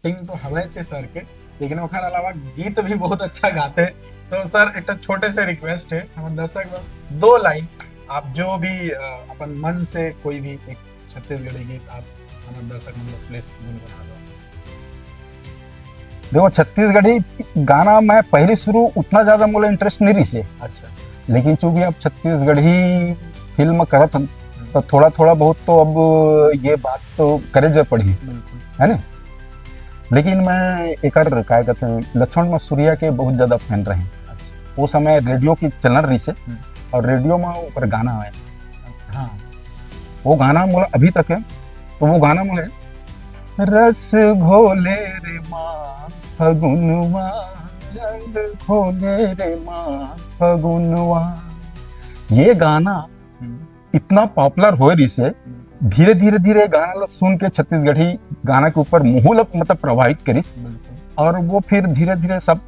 Acting तो हवे छे सर के, लेकिन ओकर अलावा गीत भी बहुत अच्छा गाते। तो सर एक छोटे से रिक्वेस्ट है हमारे दर्शक लोग, 2 लाइन आप जो भी अपन मन से कोई भी एक छत्तीसगढ़ी गीत आप हमारे दर्शक लोग प्लीज गुनगुना दो। देखो छत्तीसगढ़ी गाना मैं पहले शुरू उतना ज्यादा मोला इंटरेस्ट नहीं रही से, अच्छा। लेकिन चूंकि अब छत्तीसगढ़ी फिल्म करत हन तो थोड़ा थोड़ा बहुत तो अब ये बात तो करे जो पड़ी बिल्कुल। है ना। लेकिन मैं एकर काय कहते हैं लक्ष्मण मसूरिया के बहुत ज्यादा फैन रहे। अच्छा। वो समय रेडियो की चलन रही से और रेडियो में ऊपर गाना आए, हाँ वो गाना मोला अभी तक है। तो वो गाना मोला रस घोले रे माँ फगुनवा, रंग घोले रे माँ फगुनवा, ये गाना इतना पॉपुलर हो रही से धीरे धीरे धीरे गाना ला सुन के छत्तीसगढ़ी गाना के ऊपर मुहुल मतलब प्रभावित करिस, बिल्कुल। और वो फिर धीरे धीरे सब